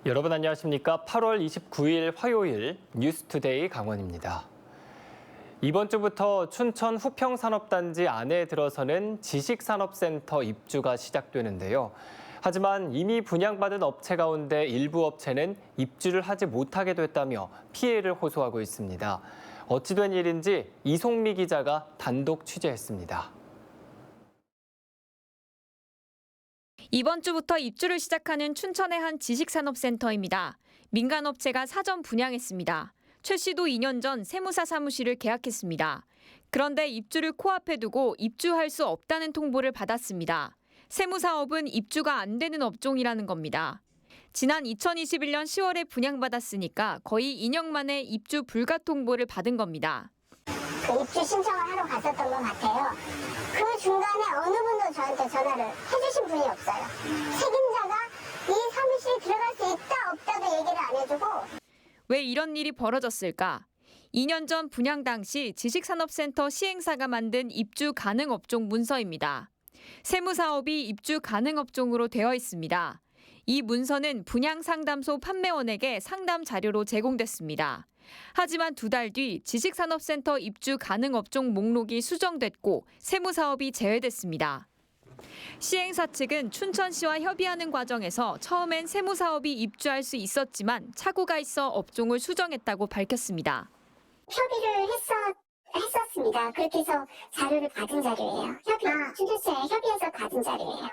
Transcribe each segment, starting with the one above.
여러분 안녕하십니까? 8월 29일 화요일 뉴스투데이 강원입니다. 이번 주부터 춘천 후평산업단지 안에 들어서는 지식산업센터 입주가 시작되는데요. 하지만 이미 분양받은 업체 가운데 일부 업체는 입주를 하지 못하게 됐다며 피해를 호소하고 있습니다. 어찌 된 일인지 이송미 기자가 단독 취재했습니다. 이번 주부터 입주를 시작하는 춘천의 한 지식산업센터입니다. 민간업체가 사전 분양했습니다. 최 씨도 2년 전 세무사 사무실을 계약했습니다. 그런데 입주를 코앞에 두고 입주할 수 없다는 통보를 받았습니다. 세무사업은 입주가 안 되는 업종이라는 겁니다. 지난 2021년 10월에 분양받았으니까 거의 2년 만에 입주 불가 통보를 받은 겁니다. 입주 신청을 하러 갔었던 것 같아요. 그 중간에 어느 분도 저한테 전화를 해주신 분이 없어요. 책임자가 이 사무실에 들어갈 수 있다 없다도 얘기를 안 해주고. 왜 이런 일이 벌어졌을까? 2년 전 분양 당시 지식산업센터 시행사가 만든 입주 가능 업종 문서입니다. 세무사업이 입주 가능 업종으로 되어 있습니다. 이 문서는 분양상담소 판매원에게 상담 자료로 제공됐습니다. 하지만 2달 뒤 지식산업센터 입주 가능 업종 목록이 수정됐고 세무사업이 제외됐습니다. 시행사 측은 춘천시와 협의하는 과정에서 처음엔 세무사업이 입주할 수 있었지만 착오가 있어 업종을 수정했다고 밝혔습니다. 협의를 했었습니다. 그렇게 해서 자료를 받은 자료예요. 춘천시에 협의해서 받은 자료예요.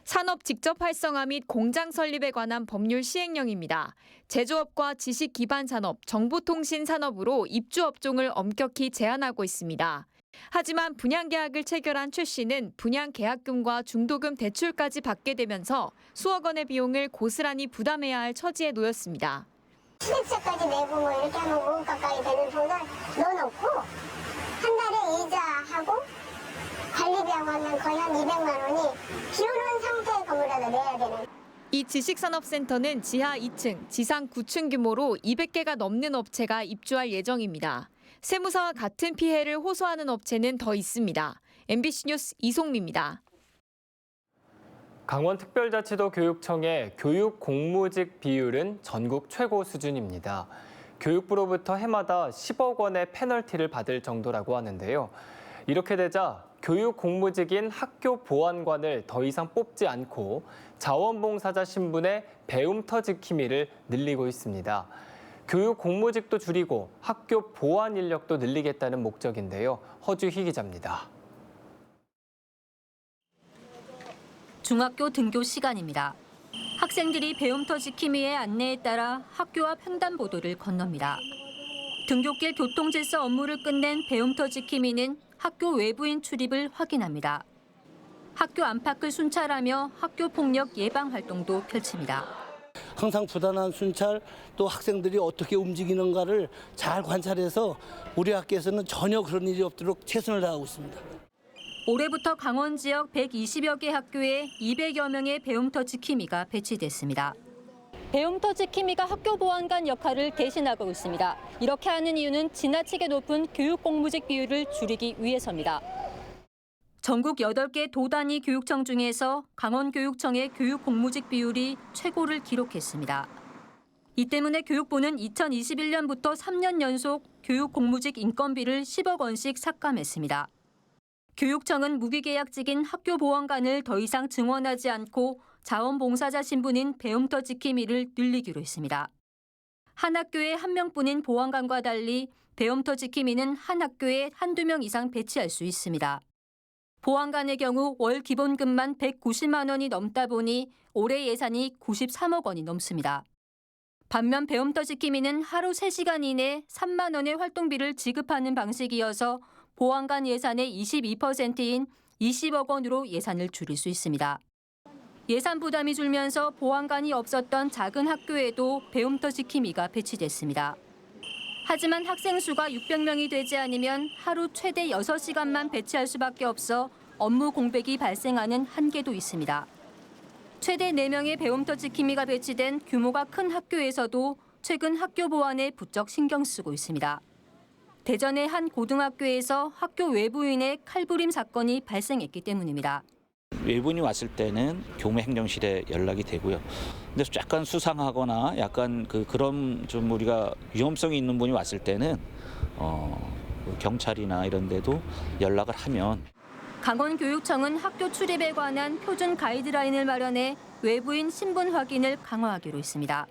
산업 직접 활성화 및 공장 설립에 관한 법률 시행령입니다. 제조업과 지식 기반 산업, 정보통신 산업으로 입주 업종을 엄격히 제한하고 있습니다. 하지만 분양 계약을 체결한 최 씨는 분양 계약금과 중도금 대출까지 받게 되면서 수억 원의 비용을 고스란히 부담해야 할 처지에 놓였습니다. 취득세까지 내고 뭐 이렇게 하면 5억 가까이 되는 돈을 넣어놓고 한 달에 이자하고 관리비하고 하면 거의 한 200만 원이 비오는 상태의 건물에다 내야 되는. 이 지식산업센터는 지하 2층, 지상 9층 규모로 200개가 넘는 업체가 입주할 예정입니다. 세무사와 같은 피해를 호소하는 업체는 더 있습니다. MBC 뉴스 이송미입니다. 강원특별자치도 교육청의 교육 공무직 비율은 전국 최고 수준입니다. 교육부로부터 해마다 10억 원의 페널티를 받을 정도라고 하는데요. 이렇게 되자 교육 공무직인 학교 보안관을 더 이상 뽑지 않고 자원봉사자 신분의 배움터 지킴이를 늘리고 있습니다. 교육 공무직도 줄이고 학교 보안 인력도 늘리겠다는 목적인데요. 허주희 기자입니다. 중학교 등교 시간입니다. 학생들이 배움터 지킴이의 안내에 따라 학교 앞 횡단보도를 건넙니다. 등굣길 교통질서 업무를 끝낸 배움터 지킴이는 학교 외부인 출입을 확인합니다. 학교 안팎을 순찰하며 학교 폭력 예방 활동도 펼칩니다. 항상 부단한 순찰, 또 학생들이 어떻게 움직이는가를 잘 관찰해서 우리 학교에서는 전혀 그런 일이 없도록 최선을 다하고 있습니다. 올해부터 강원 지역 120여 개 학교에 200여 명의 배움터 지킴이가 배치됐습니다. 배움터 지킴이가 학교 보안관 역할을 대신하고 있습니다. 이렇게 하는 이유는 지나치게 높은 교육 공무직 비율을 줄이기 위해서입니다. 전국 8개 도 단위 교육청 중에서 강원교육청의 교육 공무직 비율이 최고를 기록했습니다. 이 때문에 교육부는 2021년부터 3년 연속 교육 공무직 인건비를 10억 원씩 삭감했습니다. 교육청은 무기계약직인 학교 보안관을 더 이상 증원하지 않고 자원봉사자 신분인 배움터 지킴이를 늘리기로 했습니다. 한 학교에 한 명뿐인 보안관과 달리 배움터 지킴이는 한 학교에 한두 명 이상 배치할 수 있습니다. 보안관의 경우 월 기본급만 190만 원이 넘다 보니 올해 예산이 93억 원이 넘습니다. 반면 배움터 지킴이는 하루 3시간 이내 3만 원의 활동비를 지급하는 방식이어서 보안관 예산의 22%인 20억 원으로 예산을 줄일 수 있습니다. 예산 부담이 줄면서 보안관이 없었던 작은 학교에도 배움터 지킴이가 배치됐습니다. 하지만 학생 수가 600명이 되지 않으면 하루 최대 6시간만 배치할 수밖에 없어 업무 공백이 발생하는 한계도 있습니다. 최대 4명의 배움터 지킴이가 배치된 규모가 큰 학교에서도 최근 학교 보안에 부쩍 신경 쓰고 있습니다. 대전의 한 고등학교에서 학교 외부인의 칼부림 사건이 발생했기 때문입니다. 외부인이 왔을 때는 교무행정실에 연락이 되고요. 근데 약간 수상하거나 약간 그런 좀 우리가 위험성이 있는 분이 왔을 때는 경찰이나 이런 데도 연락을 하면. 강원교육청은 학교 출입에 관한 표준 가이드라인을 마련해 외부인 신분 확인을 강화하기로 했습니다.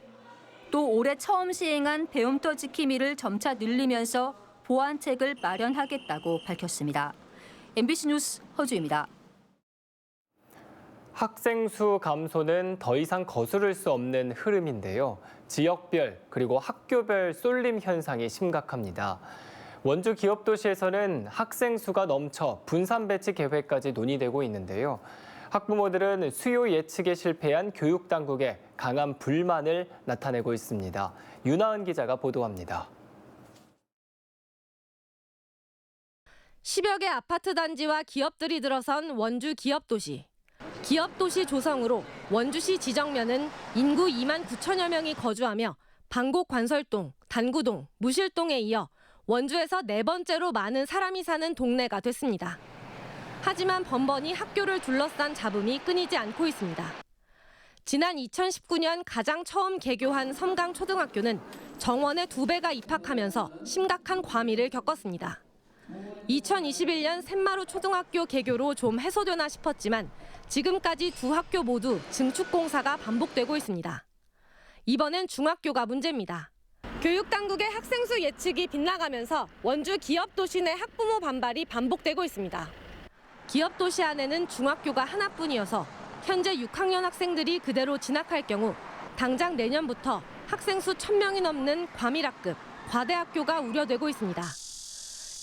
또 올해 처음 시행한 배움터 지킴이를 점차 늘리면서 보완책을 마련하겠다고 밝혔습니다. MBC 뉴스 허주입니다. 학생 수 감소는 더 이상 거스를 수 없는 흐름인데요. 지역별 그리고 학교별 쏠림 현상이 심각합니다. 원주 기업도시에서는 학생 수가 넘쳐 분산 배치 계획까지 논의되고 있는데요. 학부모들은 수요 예측에 실패한 교육당국에 강한 불만을 나타내고 있습니다. 윤하은 기자가 보도합니다. 10여 개 아파트 단지와 기업들이 들어선 원주 기업도시. 기업도시 조성으로 원주시 지정면은 인구 2만 9천여 명이 거주하며 방곡 관설동, 단구동, 무실동에 이어 원주에서 네 번째로 많은 사람이 사는 동네가 됐습니다. 하지만 번번이 학교를 둘러싼 잡음이 끊이지 않고 있습니다. 지난 2019년 가장 처음 개교한 섬강초등학교는 정원의 2배가 입학하면서 심각한 과밀을 겪었습니다. 2021년 샘마루 초등학교 개교로 좀 해소되나 싶었지만 지금까지 두 학교 모두 증축 공사가 반복되고 있습니다. 이번엔 중학교가 문제입니다. 교육당국의 학생 수 예측이 빗나가면서 원주 기업도시 내 학부모 반발이 반복되고 있습니다. 기업도시 안에는 중학교가 하나뿐이어서 현재 6학년 학생들이 그대로 진학할 경우 당장 내년부터 학생 수 1,000명이 넘는 과밀학급, 과대학교가 우려되고 있습니다.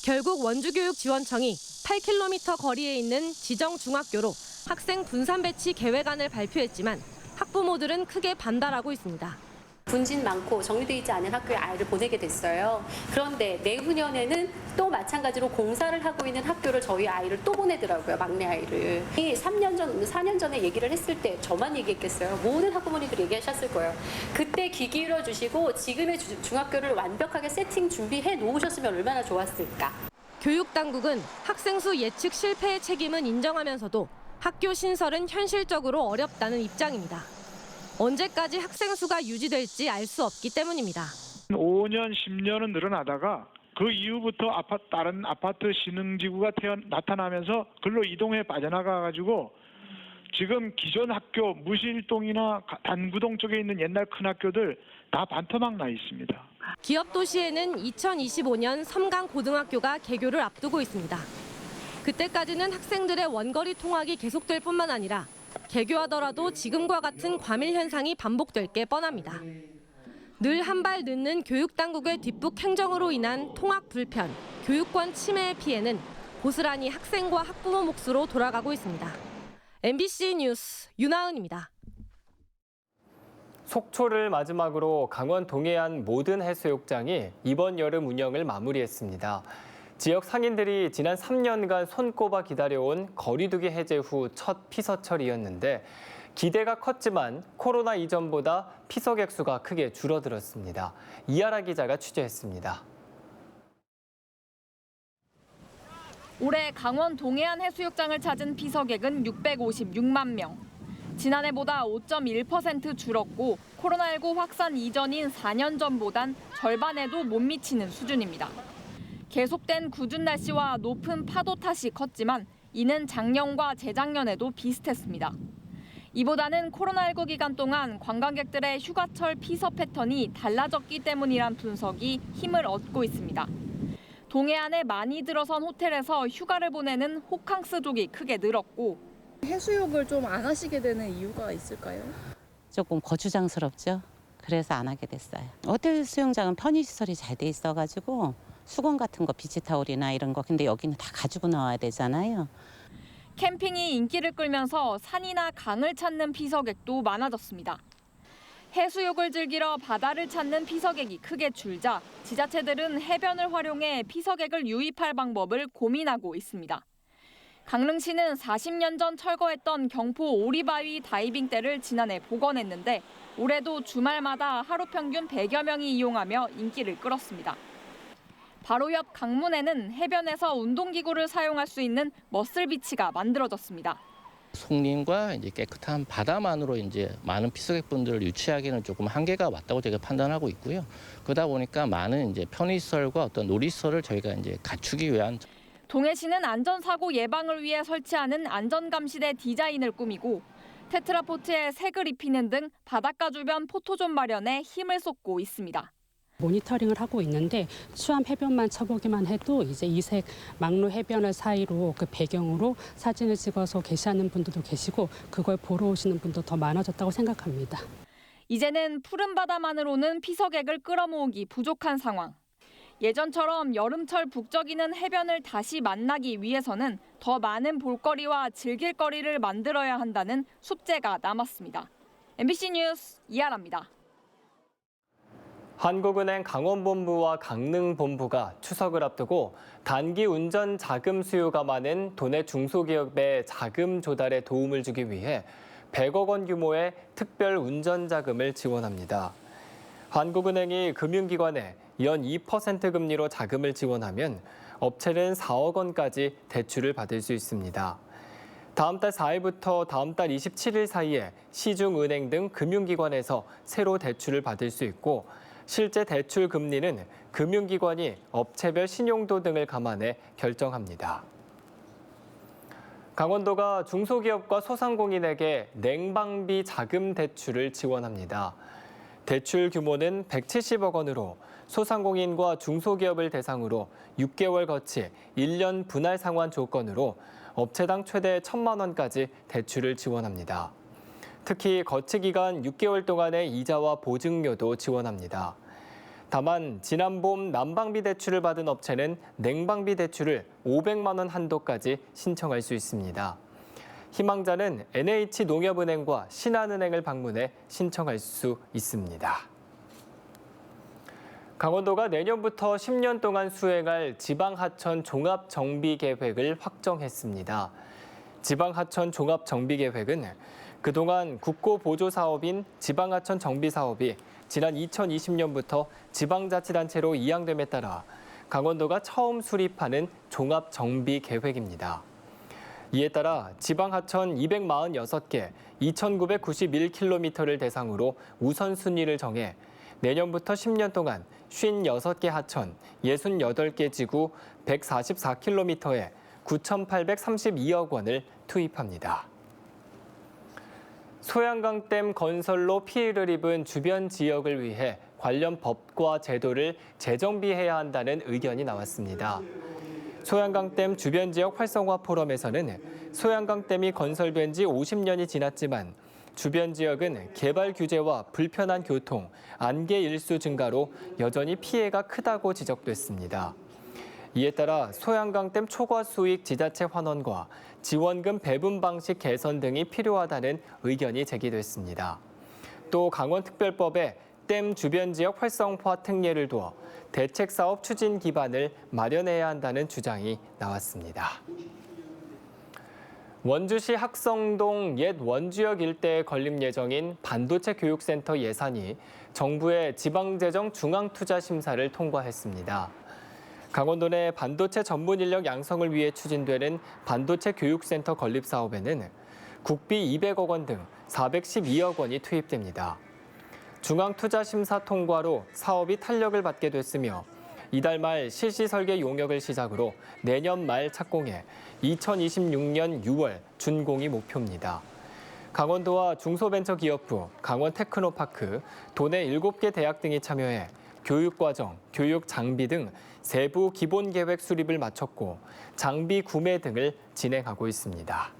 결국 원주교육지원청이 8km 거리에 있는 지정 중학교로 학생 분산 배치 계획안을 발표했지만 학부모들은 크게 반발하고 있습니다. 분진 많고 정리되어 있지 않은 학교에 아이를 보내게 됐어요. 그런데 내후년에는 또 마찬가지로 공사를 하고 있는 학교를 저희 아이를 또 보내더라고요. 막내 아이를. 3년 전, 4년 전에 얘기를 했을 때 저만 얘기했겠어요. 모든 학부모님들이 얘기하셨을 거예요. 그때 귀 기울여 주시고 지금의 중학교를 완벽하게 세팅 준비해 놓으셨으면 얼마나 좋았을까. 교육당국은 학생 수 예측 실패의 책임은 인정하면서도 학교 신설은 현실적으로 어렵다는 입장입니다. 언제까지 학생 수가 유지될지 알 수 없기 때문입니다. 5년, 10년은 늘어나다가 그 이후부터 다른 아파트 신흥지구가 나타나면서 글로 이동해 빠져나가가지고 지금 기존 학교, 무실동이나 단구동 쪽에 있는 옛날 큰 학교들 다 반토막 나 있습니다. 기업도시에는 2025년 섬강고등학교가 개교를 앞두고 있습니다. 그때까지는 학생들의 원거리 통학이 계속될 뿐만 아니라 개교하더라도 지금과 같은 과밀 현상이 반복될 게 뻔합니다. 늘 한 발 늦는 교육당국의 뒷북 행정으로 인한 통학 불편, 교육권 침해의 피해는 고스란히 학생과 학부모 몫으로 돌아가고 있습니다. MBC 뉴스 윤하은입니다. 속초를 마지막으로 강원 동해안 모든 해수욕장이 이번 여름 운영을 마무리했습니다. 지역 상인들이 지난 3년간 손꼽아 기다려온 거리두기 해제 후 첫 피서철이었는데 기대가 컸지만 코로나 이전보다 피서객 수가 크게 줄어들었습니다. 이하라 기자가 취재했습니다. 올해 강원 동해안 해수욕장을 찾은 피서객은 656만 명. 지난해보다 5.1% 줄었고 코로나19 확산 이전인 4년 전보단 절반에도 못 미치는 수준입니다. 계속된 궂은 날씨와 높은 파도 탓이 컸지만 이는 작년과 재작년에도 비슷했습니다. 이보다는 코로나19 기간 동안 관광객들의 휴가철 피서 패턴이 달라졌기 때문이란 분석이 힘을 얻고 있습니다. 동해안에 많이 들어선 호텔에서 휴가를 보내는 호캉스족이 크게 늘었고 해수욕을 좀 안 하시게 되는 이유가 있을까요? 조금 거추장스럽죠. 그래서 안 하게 됐어요. 호텔 수영장은 편의시설이 잘 돼 있어가지고 수건 같은 거, 비치타올이나 이런 거 근데 여기는 다 가지고 나와야 되잖아요. 캠핑이 인기를 끌면서 산이나 강을 찾는 피서객도 많아졌습니다. 해수욕을 즐기러 바다를 찾는 피서객이 크게 줄자 지자체들은 해변을 활용해 피서객을 유입할 방법을 고민하고 있습니다. 강릉시는 40년 전 철거했던 경포 오리바위 다이빙대를 지난해 복원했는데 올해도 주말마다 하루 평균 100여 명이 이용하며 인기를 끌었습니다. 바로 옆 강문에는 해변에서 운동기구를 사용할 수 있는 머슬비치가 만들어졌습니다. 송림과 이제 깨끗한 바다만으로 이제 많은 피서객분들을 유치하기는 조금 한계가 왔다고 제가 판단하고 있고요. 그러다 보니까 많은 이제 편의시설과 어떤 놀이시설을 저희가 이제 갖추기 위한. 동해시는 안전사고 예방을 위해 설치하는 안전감시대 디자인을 꾸미고 테트라포트에 색을 입히는 등 바닷가 주변 포토존 마련에 힘을 쏟고 있습니다. 모니터링을 하고 있는데 수암 해변만 쳐보기만 해도 이제 이색 막루 해변을 사이로 그 배경으로 사진을 찍어서 게시하는 분들도 계시고 그걸 보러 오시는 분도 더 많아졌다고 생각합니다. 이제는 푸른 바다만으로는 피서객을 끌어모으기 부족한 상황. 예전처럼 여름철 북적이는 해변을 다시 만나기 위해서는 더 많은 볼거리와 즐길 거리를 만들어야 한다는 숙제가 남았습니다. MBC 뉴스 이하라입니다. 한국은행 강원본부와 강릉본부가 추석을 앞두고 단기 운전 자금 수요가 많은 도내 중소기업의 자금 조달에 도움을 주기 위해 100억 원 규모의 특별 운전 자금을 지원합니다. 한국은행이 금융기관에 연 2% 금리로 자금을 지원하면 업체는 4억 원까지 대출을 받을 수 있습니다. 다음 달 4일부터 다음 달 27일 사이에 시중은행 등 금융기관에서 새로 대출을 받을 수 있고 실제 대출 금리는 금융기관이 업체별 신용도 등을 감안해 결정합니다. 강원도가 중소기업과 소상공인에게 냉방비 자금 대출을 지원합니다. 대출 규모는 170억 원으로 소상공인과 중소기업을 대상으로 6개월 거치 1년 분할 상환 조건으로 업체당 최대 1,000만 원까지 대출을 지원합니다. 특히 거치 기간 6개월 동안의 이자와 보증료도 지원합니다. 다만 지난 봄 난방비 대출을 받은 업체는 냉방비 대출을 500만 원 한도까지 신청할 수 있습니다. 희망자는 NH농협은행과 신한은행을 방문해 신청할 수 있습니다. 강원도가 내년부터 10년 동안 수행할 지방하천 종합정비계획을 확정했습니다. 지방하천 종합정비계획은 그동안 국고보조사업인 지방하천 정비사업이 지난 2020년부터 지방자치단체로 이양됨에 따라 강원도가 처음 수립하는 종합정비계획입니다. 이에 따라 지방하천 246개, 2,991km를 대상으로 우선순위를 정해 내년부터 10년 동안 56개 하천, 68개 지구, 144km에 9,832억 원을 투입합니다. 소양강댐 건설로 피해를 입은 주변 지역을 위해 관련 법과 제도를 재정비해야 한다는 의견이 나왔습니다. 소양강댐 주변 지역 활성화 포럼에서는 소양강댐이 건설된 지 50년이 지났지만 주변 지역은 개발 규제와 불편한 교통, 안개 일수 증가로 여전히 피해가 크다고 지적됐습니다. 이에 따라 소양강댐 초과 수익 지자체 환원과 지원금 배분 방식 개선 등이 필요하다는 의견이 제기됐습니다. 또 강원특별법에 댐 주변 지역 활성화 특례를 두어 대책 사업 추진 기반을 마련해야 한다는 주장이 나왔습니다. 원주시 학성동 옛 원주역 일대에 건립 예정인 반도체 교육센터 예산이 정부의 지방재정 중앙투자심사를 통과했습니다. 강원도 내 반도체 전문 인력 양성을 위해 추진되는 반도체 교육센터 건립 사업에는 국비 200억 원 등 412억 원이 투입됩니다. 중앙투자심사 통과로 사업이 탄력을 받게 됐으며 이달 말 실시 설계 용역을 시작으로 내년 말 착공해 2026년 6월 준공이 목표입니다. 강원도와 중소벤처기업부, 강원테크노파크, 도내 7개 대학 등이 참여해 교육과정, 교육 장비 등 세부 기본계획 수립을 마쳤고 장비 구매 등을 진행하고 있습니다.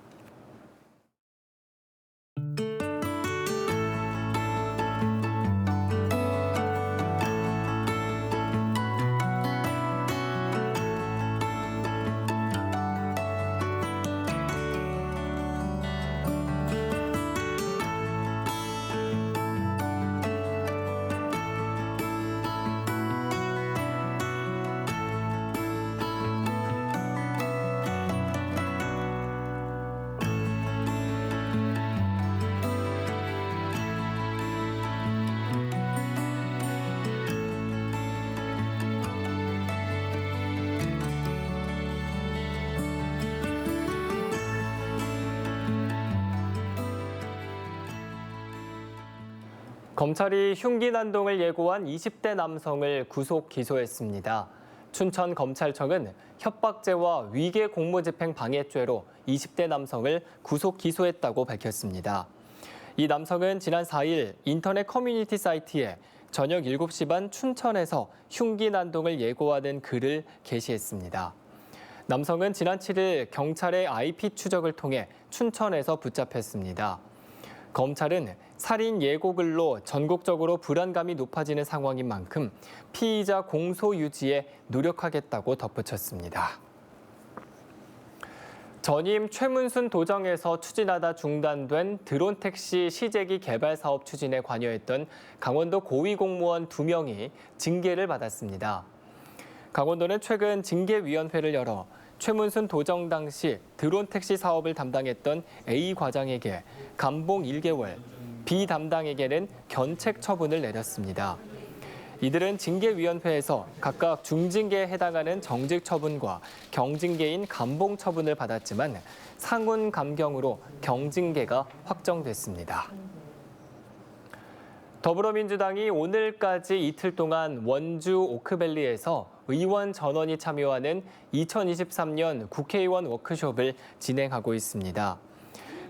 검찰이 흉기 난동을 예고한 20대 남성을 구속 기소했습니다. 춘천검찰청은 협박죄와 위계 공무집행 방해죄로 20대 남성을 구속 기소했다고 밝혔습니다. 이 남성은 지난 4일 인터넷 커뮤니티 사이트에 저녁 7시 반 춘천에서 흉기 난동을 예고하는 글을 게시했습니다. 남성은 지난 7일 경찰의 IP 추적을 통해 춘천에서 붙잡혔습니다. 검찰은 살인 예고글로 전국적으로 불안감이 높아지는 상황인 만큼 피의자 공소 유지에 노력하겠다고 덧붙였습니다. 전임 최문순 도정에서 추진하다 중단된 드론 택시 시제기 개발 사업 추진에 관여했던 강원도 고위공무원 2명이 징계를 받았습니다. 강원도는 최근 징계위원회를 열어 최문순 도정 당시 드론 택시 사업을 담당했던 A 과장에게 감봉 1개월, B 담당에게는 견책 처분을 내렸습니다. 이들은 징계위원회에서 각각 중징계에 해당하는 정직 처분과 경징계인 감봉 처분을 받았지만 상훈 감경으로 경징계가 확정됐습니다. 더불어민주당이 오늘까지 이틀 동안 원주 오크밸리에서 의원 전원이 참여하는 2023년 국회의원 워크숍을 진행하고 있습니다.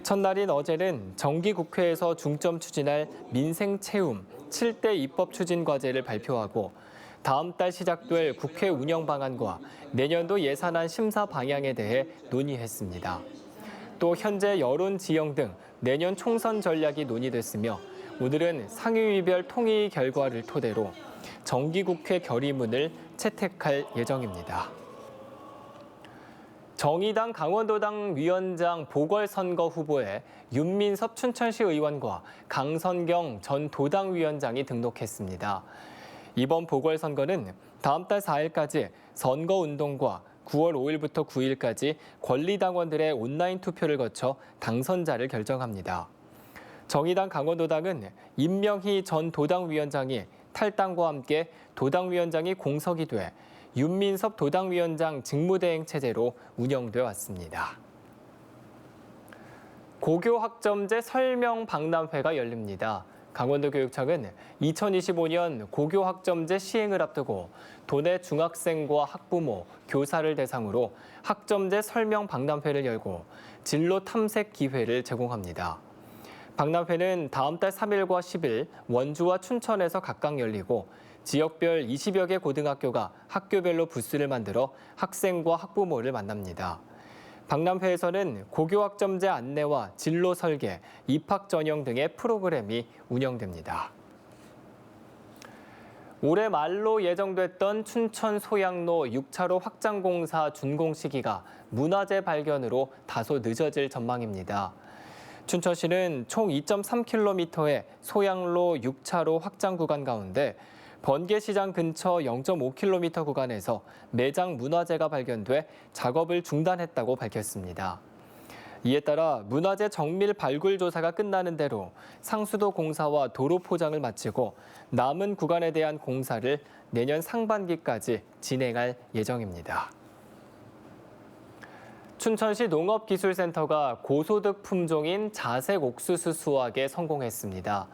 첫날인 어제는 정기국회에서 중점 추진할 민생 채움 7대 입법 추진 과제를 발표하고 다음 달 시작될 국회 운영 방안과 내년도 예산안 심사 방향에 대해 논의했습니다. 또 현재 여론 지형 등 내년 총선 전략이 논의됐으며 오늘은 상임위별 통의 결과를 토대로 정기국회 결의문을 채택할 예정입니다. 정의당 강원도당 위원장 보궐선거 후보에 윤민섭 춘천시 의원과 강선경 전 도당 위원장이 등록했습니다. 이번 보궐선거는 다음 달 4일까지 선거운동과 9월 5일부터 9일까지 권리당원들의 온라인 투표를 거쳐 당선자를 결정합니다. 정의당 강원도당은 임명희 전 도당위원장이 탈당과 함께 도당위원장이 공석이 돼 윤민섭 도당위원장 직무대행 체제로 운영돼 왔습니다. 고교학점제 설명 박람회가 열립니다. 강원도교육청은 2025년 고교학점제 시행을 앞두고 도내 중학생과 학부모, 교사를 대상으로 학점제 설명 박람회를 열고 진로 탐색 기회를 제공합니다. 박람회는 다음 달 3일과 10일 원주와 춘천에서 각각 열리고 지역별 20여 개 고등학교가 학교별로 부스를 만들어 학생과 학부모를 만납니다. 박람회에서는 고교학점제 안내와 진로 설계, 입학 전형 등의 프로그램이 운영됩니다. 올해 말로 예정됐던 춘천 소양로 6차로 확장 공사 준공 시기가 문화재 발견으로 다소 늦어질 전망입니다. 춘천시는 총 2.3km의 소양로 6차로 확장 구간 가운데 번개시장 근처 0.5km 구간에서 매장 문화재가 발견돼 작업을 중단했다고 밝혔습니다. 이에 따라 문화재 정밀 발굴 조사가 끝나는 대로 상수도 공사와 도로 포장을 마치고 남은 구간에 대한 공사를 내년 상반기까지 진행할 예정입니다. 춘천시 농업기술센터가 고소득 품종인 자색 옥수수 수확에 성공했습니다.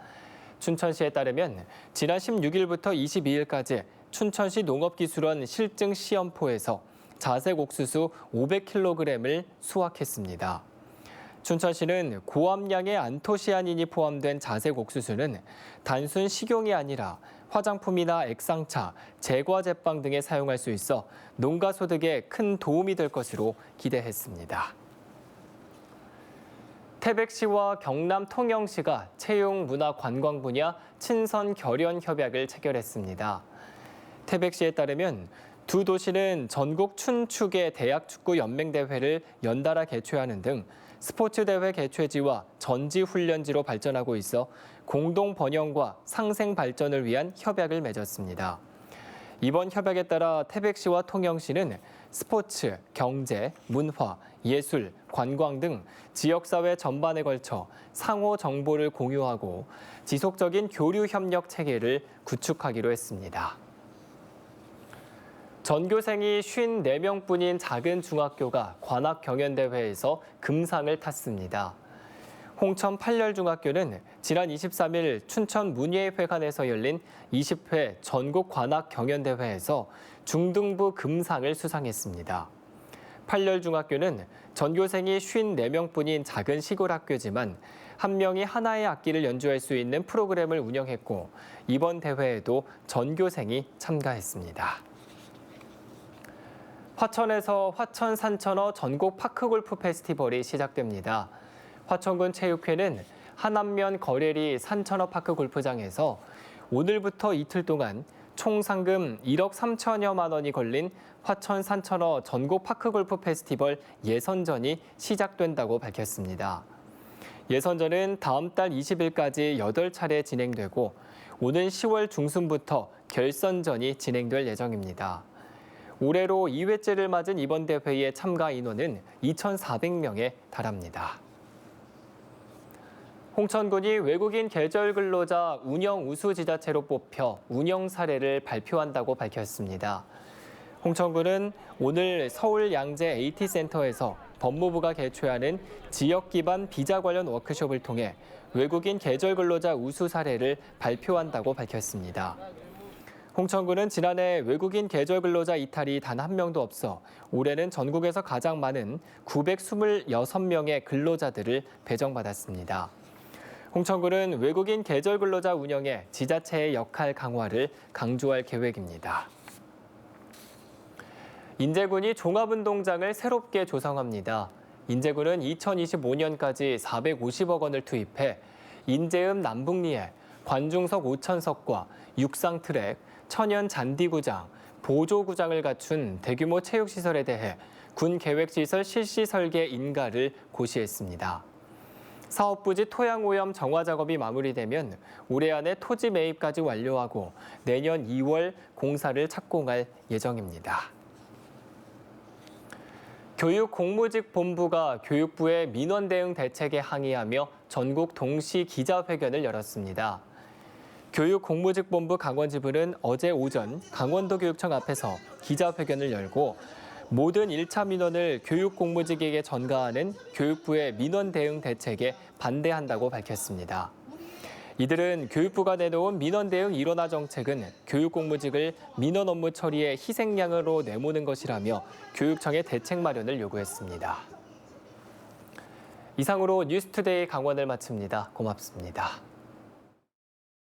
춘천시에 따르면 지난 16일부터 22일까지 춘천시 농업기술원 실증 시험포에서 자색 옥수수 500kg을 수확했습니다. 춘천시는 고함량의 안토시아닌이 포함된 자색 옥수수는 단순 식용이 아니라 화장품이나 액상차, 제과 제빵 등에 사용할 수 있어 농가 소득에 큰 도움이 될 것으로 기대했습니다. 태백시와 경남 통영시가 채용문화관광 분야 친선 결연 협약을 체결했습니다. 태백시에 따르면 두 도시는 전국 춘축의 대학축구 연맹대회를 연달아 개최하는 등 스포츠 대회 개최지와 전지 훈련지로 발전하고 있어 공동 번영과 상생 발전을 위한 협약을 맺었습니다. 이번 협약에 따라 태백시와 통영시는 스포츠, 경제, 문화, 예술, 관광 등 지역사회 전반에 걸쳐 상호 정보를 공유하고 지속적인 교류 협력 체계를 구축하기로 했습니다. 전교생이 54명뿐인 작은 중학교가 관악 경연대회에서 금상을 탔습니다. 홍천 팔렬중학교는 지난 23일 춘천 문예회관에서 열린 20회 전국 관악 경연대회에서 중등부 금상을 수상했습니다. 팔렬중학교는 전교생이 54명뿐인 작은 시골 학교지만 한 명이 하나의 악기를 연주할 수 있는 프로그램을 운영했고 이번 대회에도 전교생이 참가했습니다. 화천에서 화천 산천어 전국 파크골프 페스티벌이 시작됩니다. 화천군 체육회는 한안면 거래리 산천어 파크 골프장에서 오늘부터 이틀 동안 총 상금 1억 3천여만 원이 걸린 화천 산천어 전국 파크 골프 페스티벌 예선전이 시작된다고 밝혔습니다. 예선전은 다음 달 20일까지 8차례 진행되고 오는 10월 중순부터 결선전이 진행될 예정입니다. 올해로 2회째를 맞은 이번 대회의 참가 인원은 2,400명에 달합니다. 홍천군이 외국인 계절 근로자 운영 우수 지자체로 뽑혀 운영 사례를 발표한다고 밝혔습니다. 홍천군은 오늘 서울 양재 AT센터에서 법무부가 개최하는 지역 기반 비자 관련 워크숍을 통해 외국인 계절 근로자 우수 사례를 발표한다고 밝혔습니다. 홍천군은 지난해 외국인 계절 근로자 이탈이 단 한 명도 없어 올해는 전국에서 가장 많은 926명의 근로자들을 배정받았습니다. 홍천군은 외국인 계절 근로자 운영에 지자체의 역할 강화를 강조할 계획입니다. 인제군이 종합운동장을 새롭게 조성합니다. 인제군은 2025년까지 450억 원을 투입해 인제읍 남북리에 관중석 5,000석과 육상 트랙, 천연 잔디구장, 보조구장을 갖춘 대규모 체육시설에 대해 군 계획시설 실시 설계 인가를 고시했습니다. 사업 부지 토양 오염 정화 작업이 마무리되면 올해 안에 토지 매입까지 완료하고 내년 2월 공사를 착공할 예정입니다. 교육공무직본부가 교육부의 민원 대응 대책에 항의하며 전국 동시 기자회견을 열었습니다. 교육공무직본부 강원지부는 어제 오전 강원도 교육청 앞에서 기자회견을 열고 모든 1차 민원을 교육공무직에게 전가하는 교육부의 민원 대응 대책에 반대한다고 밝혔습니다. 이들은 교육부가 내놓은 민원 대응 일원화 정책은 교육공무직을 민원 업무 처리의 희생양으로 내모는 것이라며 교육청의 대책 마련을 요구했습니다. 이상으로 뉴스투데이 강원을 마칩니다. 고맙습니다.